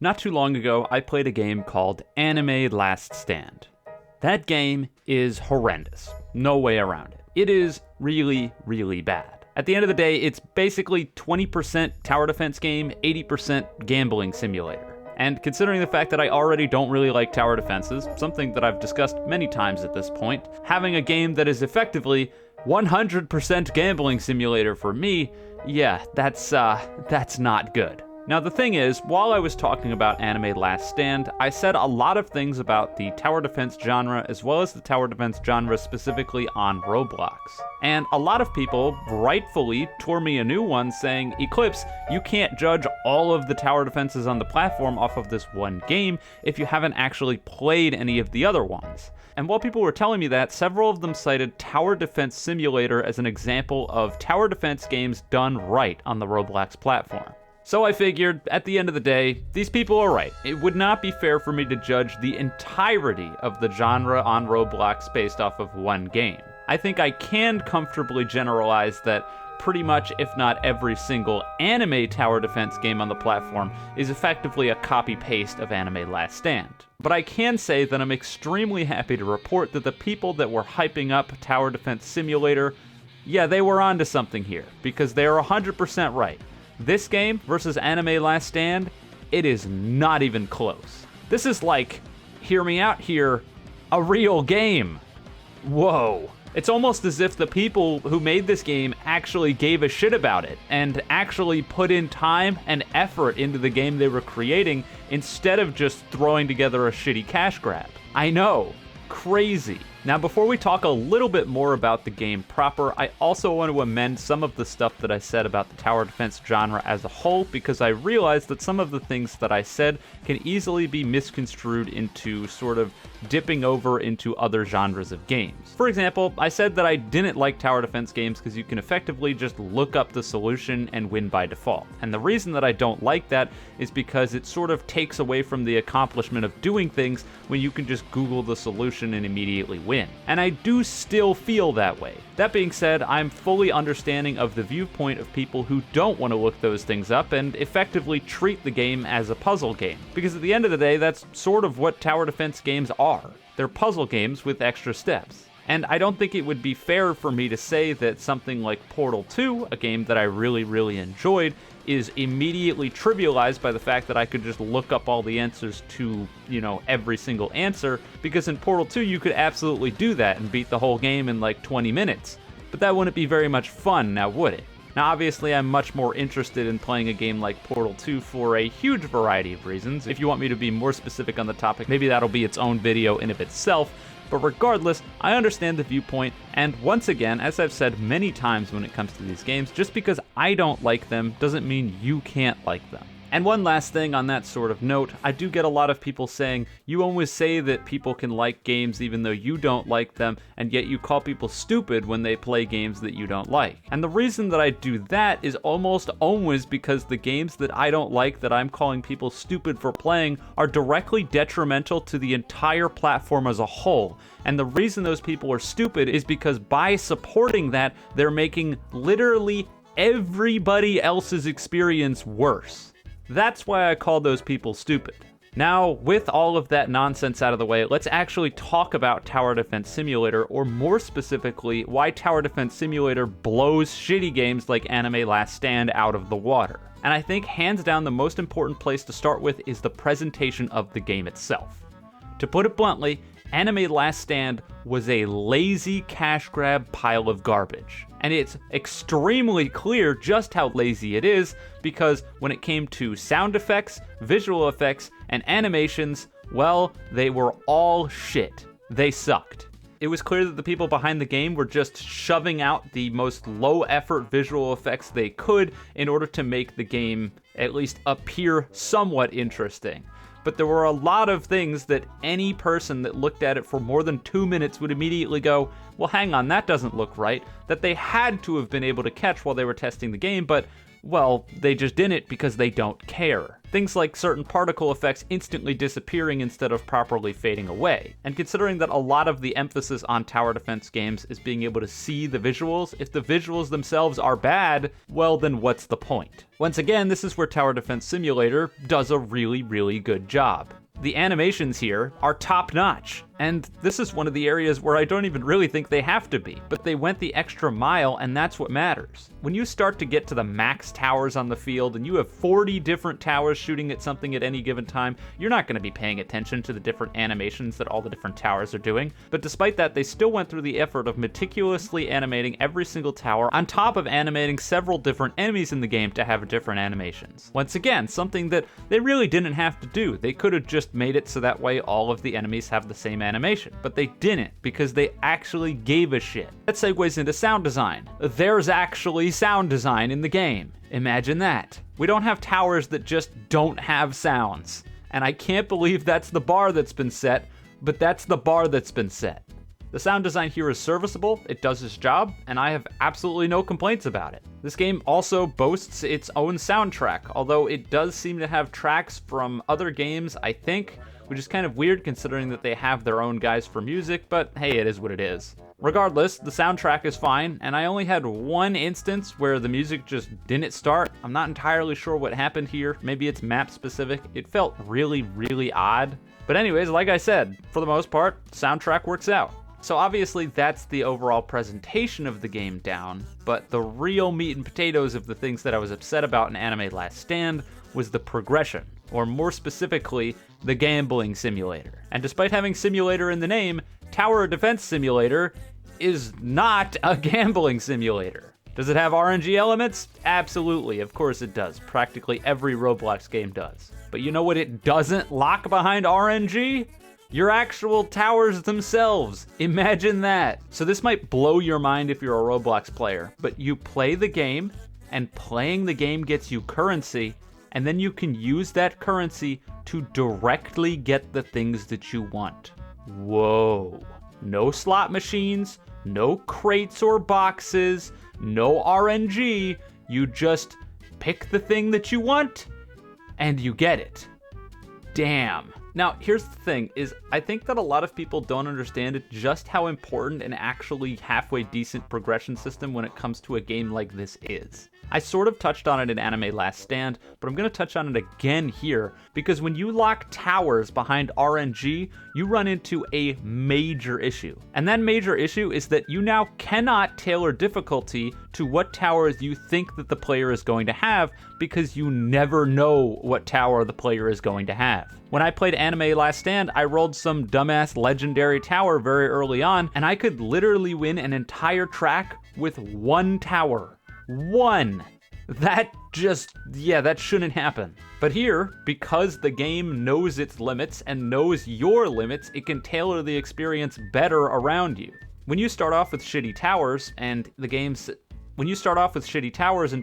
Not too long ago, I played a game called Anime Last Stand. That game is horrendous. No way around it. It is really, really bad. At the end of the day, it's basically 20% tower defense game, 80% gambling simulator. And considering the fact that I already don't really like tower defenses, something that I've discussed many times at this point, having a game that is effectively 100% gambling simulator for me, yeah, that's not good. Now the thing is, while I was talking about Anime Last Stand, I said a lot of things about the tower defense genre as well as the tower defense genre specifically on Roblox. And a lot of people rightfully tore me a new one saying, Eclipse, you can't judge all of the tower defenses on the platform off of this one game if you haven't actually played any of the other ones. And while people were telling me that, several of them cited Tower Defense Simulator as an example of tower defense games done right on the Roblox platform. So I figured, at the end of the day, these people are right. It would not be fair for me to judge the entirety of the genre on Roblox based off of one game. I think I can comfortably generalize that pretty much, if not every single anime tower defense game on the platform is effectively a copy-paste of Anime Last Stand. But I can say that I'm extremely happy to report that the people that were hyping up Tower Defense Simulator, yeah, they were onto something here, because they are 100% right. This game versus Anime Last Stand, it is not even close. This is like, hear me out here, a real game. Whoa. It's almost as if the people who made this game actually gave a shit about it and actually put in time and effort into the game they were creating instead of just throwing together a shitty cash grab. I know, crazy. Now, before we talk a little bit more about the game proper, I also want to amend some of the stuff that I said about the tower defense genre as a whole, because I realized that some of the things that I said can easily be misconstrued into sort of dipping over into other genres of games. For example, I said that I didn't like tower defense games because you can effectively just look up the solution and win by default. And the reason that I don't like that is because it sort of takes away from the accomplishment of doing things when you can just Google the solution and immediately win. And I do still feel that way. That being said, I'm fully understanding of the viewpoint of people who don't want to look those things up and effectively treat the game as a puzzle game. Because at the end of the day, that's sort of what tower defense games are. They're puzzle games with extra steps. And I don't think it would be fair for me to say that something like Portal 2, a game that I really, really enjoyed, is immediately trivialized by the fact that I could just look up all the answers to, every single answer, because in Portal 2 you could absolutely do that and beat the whole game in like 20 minutes. But that wouldn't be very much fun, now would it? Now obviously I'm much more interested in playing a game like Portal 2 for a huge variety of reasons. If you want me to be more specific on the topic, maybe that'll be its own video in of itself. But regardless, I understand the viewpoint, and once again, as I've said many times when it comes to these games, just because I don't like them doesn't mean you can't like them. And one last thing on that sort of note, I do get a lot of people saying, you always say that people can like games even though you don't like them, and yet you call people stupid when they play games that you don't like. And the reason that I do that is almost always because the games that I don't like that I'm calling people stupid for playing are directly detrimental to the entire platform as a whole. And the reason those people are stupid is because by supporting that, they're making literally everybody else's experience worse. That's why I call those people stupid. Now, with all of that nonsense out of the way, let's actually talk about Tower Defense Simulator, or more specifically, why Tower Defense Simulator blows shitty games like Anime Last Stand out of the water. And I think hands down the most important place to start with is the presentation of the game itself. To put it bluntly, Anime Last Stand was a lazy cash grab pile of garbage. And it's extremely clear just how lazy it is, because when it came to sound effects, visual effects, and animations, well, they were all shit. They sucked. It was clear that the people behind the game were just shoving out the most low-effort visual effects they could in order to make the game at least appear somewhat interesting. But there were a lot of things that any person that looked at it for more than 2 minutes would immediately go, well, hang on, that doesn't look right, that they had to have been able to catch while they were testing the game, but Well, they just didn't because they don't care. Things like certain particle effects instantly disappearing instead of properly fading away. And considering that a lot of the emphasis on tower defense games is being able to see the visuals, if the visuals themselves are bad, well then what's the point? Once again, this is where Tower Defense Simulator does a really, really good job. The animations here are top-notch, and this is one of the areas where I don't even really think they have to be, but they went the extra mile, and that's what matters. When you start to get to the max towers on the field, and you have 40 different towers shooting at something at any given time, you're not going to be paying attention to the different animations that all the different towers are doing, but despite that, they still went through the effort of meticulously animating every single tower, on top of animating several different enemies in the game to have different animations. Once again, something that they really didn't have to do. They could have just made it so that way all of the enemies have the same animation, but they didn't because they actually gave a shit. That segues into sound design. There's actually sound design in the game. Imagine that. We don't have towers that just don't have sounds, and I can't believe that's the bar that's been set, but that's the bar that's been set. The sound design here is serviceable, it does its job, and I have absolutely no complaints about it. This game also boasts its own soundtrack, although it does seem to have tracks from other games, I think, which is kind of weird considering that they have their own guys for music, but hey, it is what it is. Regardless, the soundtrack is fine, and I only had one instance where the music just didn't start. I'm not entirely sure what happened here. Maybe it's map specific. It felt really, really odd. But anyways, like I said, for the most part, soundtrack works out. So obviously that's the overall presentation of the game down, but the real meat and potatoes of the things that I was upset about in Anime Last Stand was the progression, or more specifically, the gambling simulator. And despite having simulator in the name, Tower Defense Simulator is not a gambling simulator. Does it have RNG elements? Absolutely, of course it does. Practically every Roblox game does. But you know what it doesn't lock behind RNG? Your actual towers themselves. Imagine that. So this might blow your mind if you're a Roblox player, but you play the game, and playing the game gets you currency, and then you can use that currency to directly get the things that you want. Whoa. No slot machines, no crates or boxes, no RNG. You just pick the thing that you want, and you get it. Damn. Now, here's the thing, is I think that a lot of people don't understand just how important an actually halfway decent progression system when it comes to a game like this is. I sort of touched on it in Anime Last Stand, but I'm going to touch on it again here, because when you lock towers behind RNG, you run into a major issue. And that major issue is that you now cannot tailor difficulty to what towers you think that the player is going to have, because you never know what tower the player is going to have. When I played Anime Last Stand, I rolled some dumbass legendary tower very early on, and I could literally win an entire track with one tower. One! That shouldn't happen. But here, because the game knows its limits and knows your limits, it can tailor the experience better around you. When you start off with shitty towers and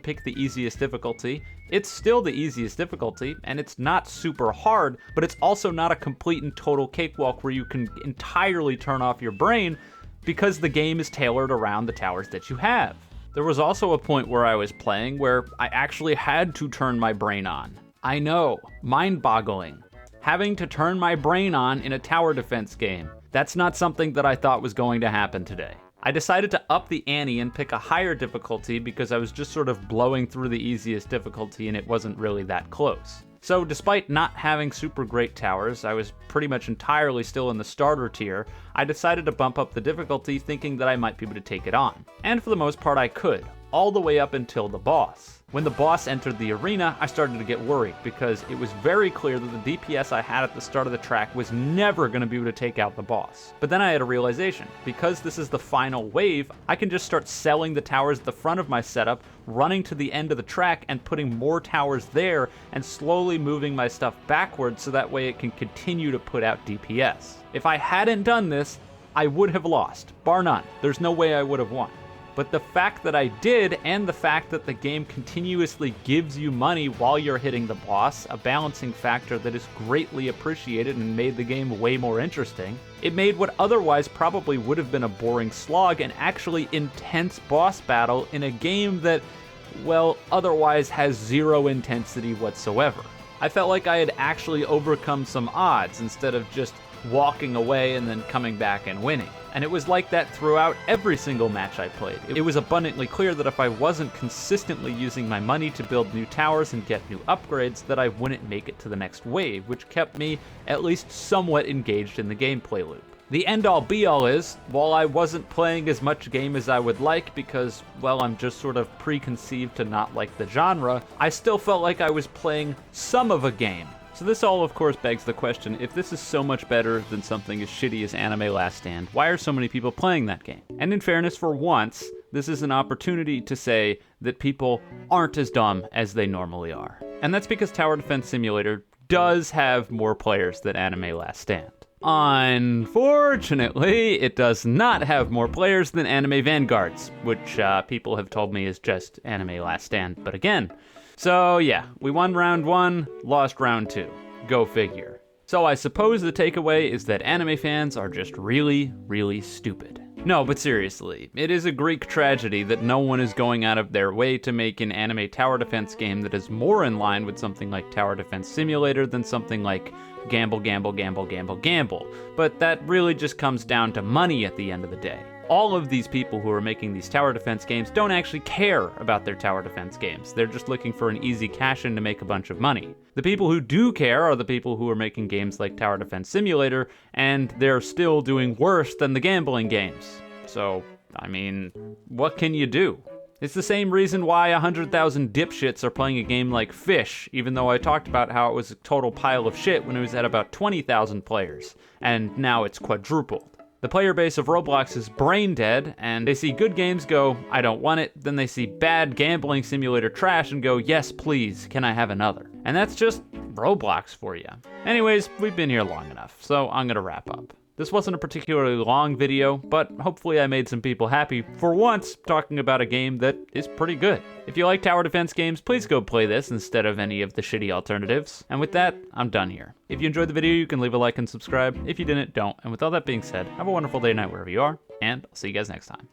pick the easiest difficulty, it's still the easiest difficulty, and it's not super hard, but it's also not a complete and total cakewalk where you can entirely turn off your brain because the game is tailored around the towers that you have. There was also a point where I was playing where I actually had to turn my brain on. I know, mind-boggling. Having to turn my brain on in a tower defense game. That's not something that I thought was going to happen today. I decided to up the ante and pick a higher difficulty because I was just sort of blowing through the easiest difficulty and it wasn't really that close. So despite not having super great towers, I was pretty much entirely still in the starter tier. I decided to bump up the difficulty thinking that I might be able to take it on. And for the most part I could, all the way up until the boss. When the boss entered the arena, I started to get worried because it was very clear that the DPS I had at the start of the track was never going to be able to take out the boss. But then I had a realization. Because this is the final wave, I can just start selling the towers at the front of my setup, running to the end of the track and putting more towers there and slowly moving my stuff backwards so that way it can continue to put out DPS. If I hadn't done this, I would have lost, bar none. There's no way I would have won. But the fact that I did, and the fact that the game continuously gives you money while you're hitting the boss, a balancing factor that is greatly appreciated and made the game way more interesting, it made what otherwise probably would have been a boring slog an actually intense boss battle in a game that well, otherwise has zero intensity whatsoever. I felt like I had actually overcome some odds instead of just walking away and then coming back and winning. And it was like that throughout every single match I played. It was abundantly clear that if I wasn't consistently using my money to build new towers and get new upgrades, that I wouldn't make it to the next wave, which kept me at least somewhat engaged in the gameplay loop. The end-all be-all is, while I wasn't playing as much game as I would like because, well, I'm just sort of preconceived to not like the genre, I still felt like I was playing some of a game. So this all, of course, begs the question, if this is so much better than something as shitty as Anime Last Stand, why are so many people playing that game? And in fairness, for once, this is an opportunity to say that people aren't as dumb as they normally are. And that's because Tower Defense Simulator does have more players than Anime Last Stand. Unfortunately, it does not have more players than Anime Vanguards, which people have told me is just Anime Last Stand, but again. So yeah, we won round 1, lost round 2. Go figure. So I suppose the takeaway is that anime fans are just really, really stupid. No, but seriously, it is a Greek tragedy that no one is going out of their way to make an anime tower defense game that is more in line with something like Tower Defense Simulator than something like Gamble, Gamble, Gamble, Gamble, Gamble. But that really just comes down to money at the end of the day. All of these people who are making these tower defense games don't actually care about their tower defense games. They're just looking for an easy cash-in to make a bunch of money. The people who do care are the people who are making games like Tower Defense Simulator, and they're still doing worse than the gambling games. So, I mean, what can you do? It's the same reason why 100,000 dipshits are playing a game like Fish, even though I talked about how it was a total pile of shit when it was at about 20,000 players, and now it's quadrupled. The player base of Roblox is brain dead, and they see good games go, I don't want it, then they see bad gambling simulator trash and go, yes please, can I have another? And that's just Roblox for you. Anyways, we've been here long enough, so I'm gonna wrap up. This wasn't a particularly long video, but hopefully I made some people happy for once talking about a game that is pretty good. If you like tower defense games, please go play this instead of any of the shitty alternatives. And with that, I'm done here. If you enjoyed the video, you can leave a like and subscribe. If you didn't, don't. And with all that being said, have a wonderful day or night wherever you are, and I'll see you guys next time.